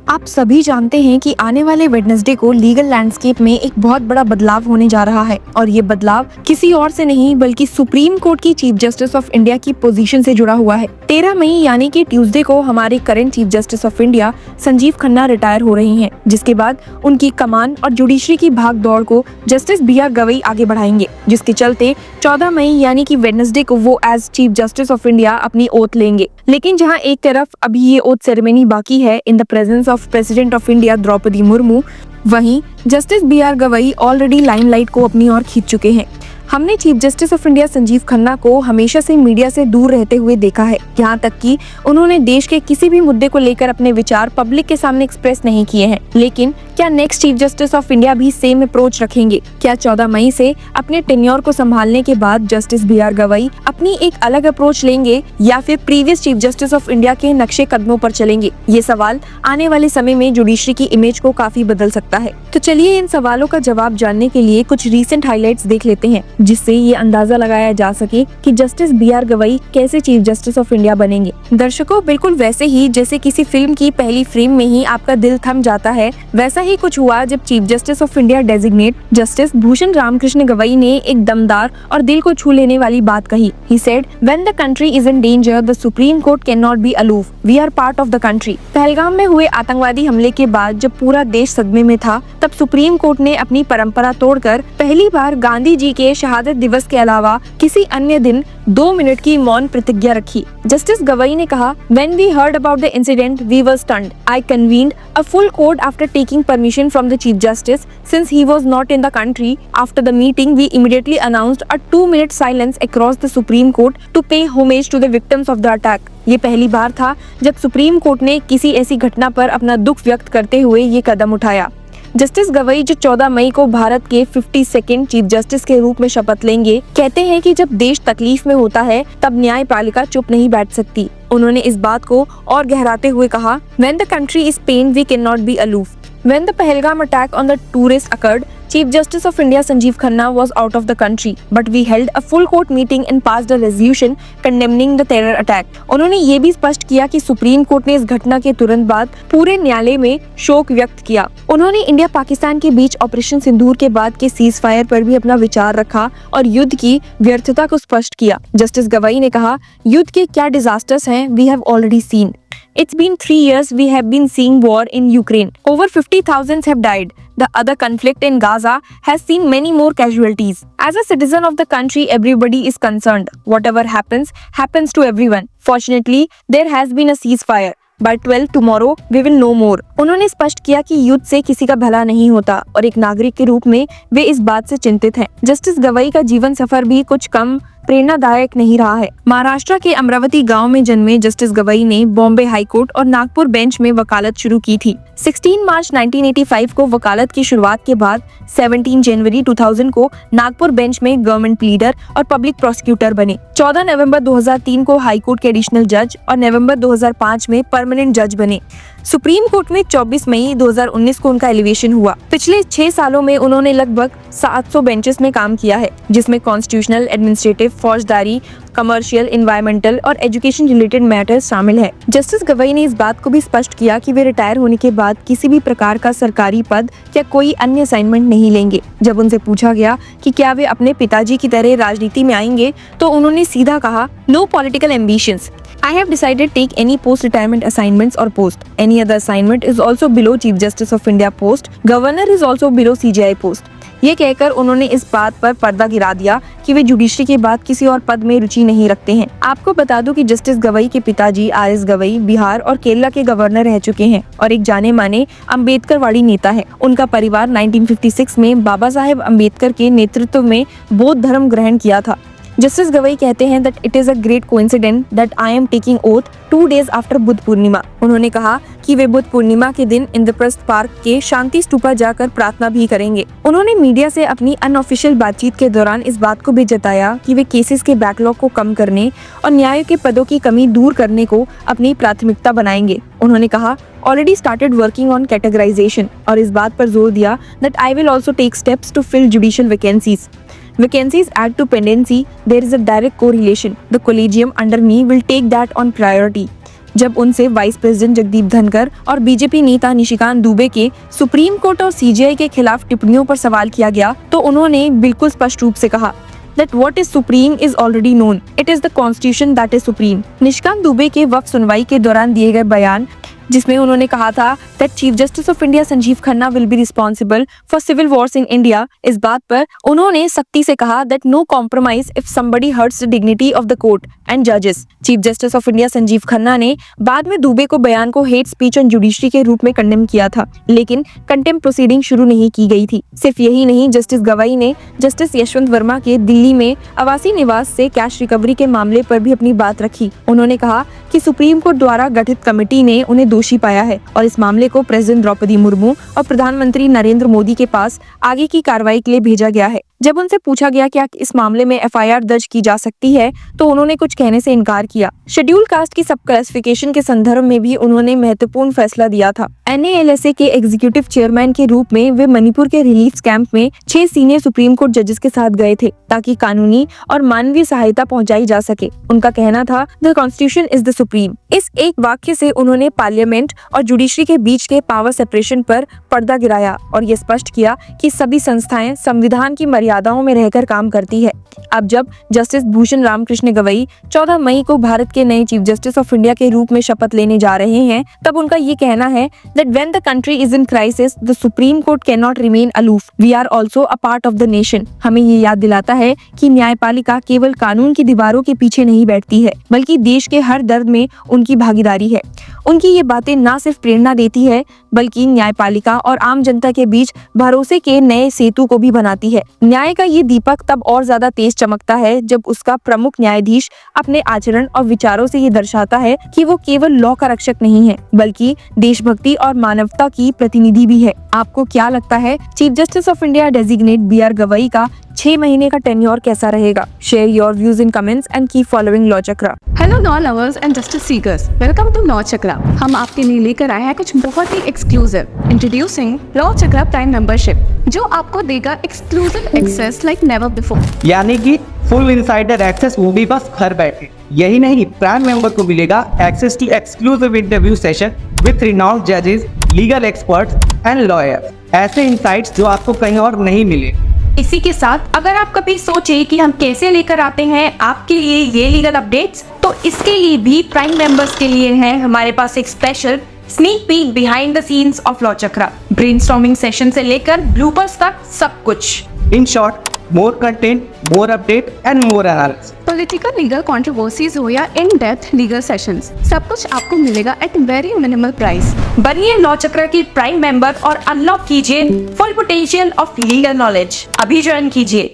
आप सभी जानते हैं कि आने वाले वेडनेसडे को लीगल लैंडस्केप में एक बहुत बड़ा बदलाव होने जा रहा है और ये बदलाव किसी और से नहीं बल्कि सुप्रीम कोर्ट की चीफ जस्टिस ऑफ इंडिया की पोजीशन से जुड़ा हुआ है। 13 मई यानी कि ट्यूसडे को हमारे current chief justice of India Sanjiv Khanna retire हो रही हैं, जिसके बाद उनकी कमान और जुडिशरी की भाग दौड़ को जस्टिस BR गवई आगे बढ़ाएंगे, जिसके चलते 14 मई यानी कि वेडनेसडे को वो as Chief justice of India अपनी ओथ लेंगे। लेकिन जहां एक तरफ अभी ये ओथ सेरेमनी बाकी है in the presence of president of India Droupadi Murmu, वहीं justice BR Gavai already limelight को अपनी ओर खींच चुके हैं। हमने chief justice of India Sanjiv Khanna को हमेशा से मीडिया से दूर रहते हुए देखा है, यहाँ तक कि उन्होंने देश के किसी भी मुद्दे को लेकर अपने विचार पब्लिक के सामने एक्सप्रेस नहीं किए हैं। लेकिन क्या next chief justice of India भी सेम अप्रोच रखेंगे? क्या 14 मई से अपने टेन्योर को संभालने के बाद जस्टिस BR गवई अपनी एक अलग अप्रोच लेंगे या फिर previous chief justice of India के नक्शे कदमों पर चलेंगे? ये सवाल आने वाले समय में जुडिशरी की इमेज को काफी बदल सकता है। तो चलिए इन सवालों का जवाब जानने के लिए कुछ रीसेंट हाइलाइट्स देख लेते हैं, जिससे ये अंदाजा लगाया जा सके कि जस्टिस BR गवई कैसे चीफ जस्टिस ऑफ इंडिया बनेंगे। दर्शकों, बिल्कुल वैसे ही जैसे किसी फिल्म की पहली फ्रेम में ही आपका दिल थम जाता है, वैसा ही कुछ हुआ जब Chief justice of India designate Justice Bhushan Ramkrishna Gavai ने एक दमदार और दिल को छू लेने वाली बात कही। He said, "When the country is in danger, the Supreme Court cannot be aloof. We are part of the country." Pahalgam में हुए आतंकवादी हमले के बाद जब पूरा देश सदमे में था, तब सुप्रीम कोर्ट ने अपनी परंपरा तोड़कर पहली बार गांधी जी के शहादत दिवस के अलावा किसी अन्य दिन 2 मिनट की मौन प्रतिज्ञा रखी। जस्टिस गवई ने कहा, "When we heard about the incident, we were stunned. I convened a full court after taking permission from the Chief Justice since he was not in the country. After the meeting, we immediately announced a 2-minute silence across the Supreme Court to pay homage to the victims of the attack." ये पहली बार था जब supreme court ने किसी ऐसी घटना पर अपना दुख व्यक्त करते हुए ये कदम उठाया। जस्टिस गवई जो 14 मई को भारत के 52nd चीफ जस्टिस के रूप में शपथ लेंगे, कहते हैं कि जब देश तकलीफ में होता है तब न्यायपालिका चुप नहीं बैठ सकती। उन्होंने इस बात को और गहराते हुए कहा, "When the country is pained, we cannot be aloof." When the Pahalgam attack on the tourists occurred, Chief Justice of India Sanjeev Khanna was out of the country, but we held a full court meeting and passed a resolution condemning the terror attack. उन्होंने ये भी स्पष्ट किया कि supreme court ने इस घटना के तुरंत बाद पूरे न्यायालय में शोक व्यक्त किया। उन्होंने इंडिया पाकिस्तान के बीच ऑपरेशन सिंदूर के बाद के सीज फायर पर भी अपना विचार रखा और युद्ध की व्यर्थता को स्पष्ट किया। जस्टिस गवई ने कहा, "युद्ध के क्या डिजास्टर्स हैं, we have already seen. It's been 3 years we have been seeing war in Ukraine. Over 50,000 have died. The other conflict in Gaza has seen many more casualties. As a citizen of the country, everybody is concerned. Whatever happens, happens to everyone. Fortunately, there has been a ceasefire. By 12 tomorrow, we will know more." उन्होंने स्पष्ट किया कि युद्ध से किसी का भला नहीं होता और एक नागरिक के रूप में वे इस बात से चिंतित हैं। जस्टिस गवई का जीवन सफर भी कुछ कम प्रेरणादायक नहीं रहा है। महाराष्ट्र के अमरावती गांव में जन्मे जस्टिस गवई ने बॉम्बे हाई कोर्ट और नागपुर बेंच में वकालत शुरू की थी। 16 मार्च 1985 को वकालत की शुरुआत के बाद 17 जनवरी 2000 को नागपुर बेंच में गवर्नमेंट प्लीडर और पब्लिक प्रोसिक्यूटर बने। 14 नवंबर 2003 को हाई कोर्ट के एडिशनल जज और नवंबर 2005 में परमानेंट जज बने। सुप्रीम कोर्ट में 24 मई 2019 को उनका एलिवेशन हुआ। पिछले 6 सालों में उन्होंने लगभग 700 बेंचेस में काम किया है, जिसमें कॉन्स्टिट्यूशनल, एडमिनिस्ट्रेटिव, फौजदारी, कमर्शियल, एनवायरमेंटल और एजुकेशन रिलेटेड मैटर्स शामिल है। जस्टिस गवई ने इस बात को भी स्पष्ट किया कि वे रिटायर होने के बाद किसी भी प्रकार का सरकारी पद या कोई अन्य असाइनमेंट नहीं लेंगे। जब उनसे पूछा गया कि क्या वे अपने पिताजी की तरह राजनीति में आएंगे, तो उन्होंने सीधा कहा, "No political ambitions. I have decided take any post-retirement assignments or post. Any other assignment is also below Chief Justice of India post. Governor is also below CJI post." ये कहकर उन्होंने इस बात पर पर्दा गिरा दिया कि वे जुडिशरी के बाद किसी और पद में रुचि नहीं रखते हैं। आपको बता दूं कि जस्टिस गवई के पिताजी RS गवई बिहार और केरला के गवर्नर रह चुके हैं और एक जाने माने अम्बेडकरवादी नेता है। उनका परिवार 1956 में बाबा साहेब अम्बेडकर के नेतृत्व में बौद्ध धर्म ग्रहण किया था। जस्टिस गवई कहते हैं that it is a great coincidence that I am taking oath 2 days after Buddha Purnima. उन्होंने कहा कि वे बुद्ध पूर्णिमा के दिन इंद्रप्रस्थ पार्क के शांति स्तूपा जाकर प्रार्थना भी करेंगे। उन्होंने मीडिया से अपनी अनऑफिशियल बातचीत के दौरान इस बात को भी जताया कि वे केसेस के बैकलॉग को कम करने और न्याय के पदों की कमी दूर करने को अपनी प्राथमिकता बनाएंगे। उन्होंने कहा, "Already started working on categorization" और इस बात पर जोर दिया that I will also take steps to fill judicial vacancies. Vacancies add to pendency. There is a direct correlation. The collegium under me will take that on priority. जब उनसे vice president Jagdeep Dhankhar और BJP नेता निशिकांत दुबे के supreme court और CGI के खिलाफ टिप्पणियों पर सवाल किया गया तो उन्होंने बिल्कुल स्पष्ट रूप से कहा that what is supreme is already known. It is the constitution that is supreme. Nishikant Dubey के वक्त सुनवाई के दौरान दिए गए बयान जिसमें उन्होंने कहा था that Chief justice of India Sanjiv Khanna will be responsible for civil wars in India, इस बात पर उन्होंने सख्ती से कहा that no compromise if somebody hurts the dignity of the court and judges. Chief justice of India Sanjiv Khanna ने बाद में दुबे को बयान को हेट स्पीच ऑन जुडिशरी के रूप में कंडेम किया था, लेकिन कंटेम्प्ट प्रोसीडिंग शुरू नहीं की गई थी। सिर्फ यही नहीं, जस्टिस गवाई ने जस्टिस यशवंत वर्मा के दिल्ली में आवासीय निवास से कैश रिकवरी के मामले पर भी अपनी बात रखी। उन्होंने कहा कि सुप्रीम कोर्ट द्वारा गठित कमेटी ने उन्हें दोषी पाया है और इस मामले को प्रेसिडेंट द्रौपदी मुर्मू और प्रधानमंत्री नरेंद्र मोदी के पास आगे की कार्रवाई के लिए भेजा गया है। जब उनसे पूछा गया कि इस मामले में एफआईआर दर्ज की जा सकती है तो उन्होंने कुछ कहने से इनकार किया। शेड्यूल कास्ट की सब क्लासिफिकेशन के संदर्भ में भी उन्होंने महत्वपूर्ण फैसला दिया था। NALSA के एग्जीक्यूटिव चेयरमैन के रूप में वे मणिपुर के रिलीफ कैंप में 6 सीनियर सुप्रीम कोर्ट जजेस के साथ गए थे ताकि कानूनी और मानवीय सहायता पहुंचाई जा सके। उनका कहना था the constitution is the supreme. इस एक वाक्य से उन्होंने पार्लियामेंट और जुडिशरी के बीच के पावर सेपरेशन पर पर्दा गिराया और ये स्पष्ट किया कि सभी संस्थाएं संविधान की मर्यादाओं में रहकर काम करती है। अब जब जस्टिस भूषण रामकृष्ण गवई 14 मई को भारत के नए चीफ जस्टिस ऑफ इंडिया के रूप में शपथ लेने जा रहे हैं, तब उनका ये कहना है that when the country is in crisis, the Supreme Court cannot remain aloof. We are also a part of the nation. हमें ये याद दिलाता है कि न्यायपालिका केवल कानून की दीवारों के पीछे नहीं बैठती है, बल्कि देश के हर दर्द में उनकी भागीदारी है। उनकी ये बातें न सिर्फ प्रेरणा देती है, बल्कि न्यायपालिका और आम जनता के बीच भरोसे के नए सेतु को भी बनाती है। न्याय का ये दीपक तब और ज्यादा तेज चमकता है जब उसका प्रमुख न्यायाधीश अपने आचरण और विचारों से ये दर्शाता है कि वो केवल लॉ का रक्षक नहीं है, बल्कि देशभक्ति और मानवता की प्रतिनिधि भी है। आपको क्या लगता है chief justice of India designate BR Gavai का 6 महीने का टेन्योर कैसा रहेगा? Share your views in comments and keep following law Chakra. Hello law lovers and justice seekers, welcome to law Chakra. हम आपके लिए लेकर आए हैं कुछ बहुत ही exclusive. Introducing law Chakra prime membership, जो आपको देगा exclusive access like never before. यानी कि फुल इनसाइडर एक्सेस, वो भी बस घर बैठे। यही नहीं, प्राइम मेंबर को मिलेगा access to exclusive interview session with renowned जजेस, लीगल एक्सपर्ट्स एंड लॉयर्स। ऐसे इनसाइट्स जो आपको कहीं और नहीं मिले। इसी के साथ अगर आप कभी सोचे कि हम कैसे लेकर आते हैं आपके लिए ये लीगल अपडेट्स, तो इसके लिए भी प्राइम मेंबर्स के लिए है हमारे पास एक special sneak peek behind the scenes of law chakra. Brainstorming session से लेकर ब्लूपर्स तक सब कुछ। In short, more content, more update and more analysis. Political legal controversies हो या इन डेप्थ लीगल सेशंस, सब कुछ आपको मिलेगा एट वेरी मिनिमल प्राइस। बनिए लॉ चक्र की प्राइम मेंबर और अनलॉक कीजिए full potential of legal knowledge. अभी ज्वाइन कीजिए।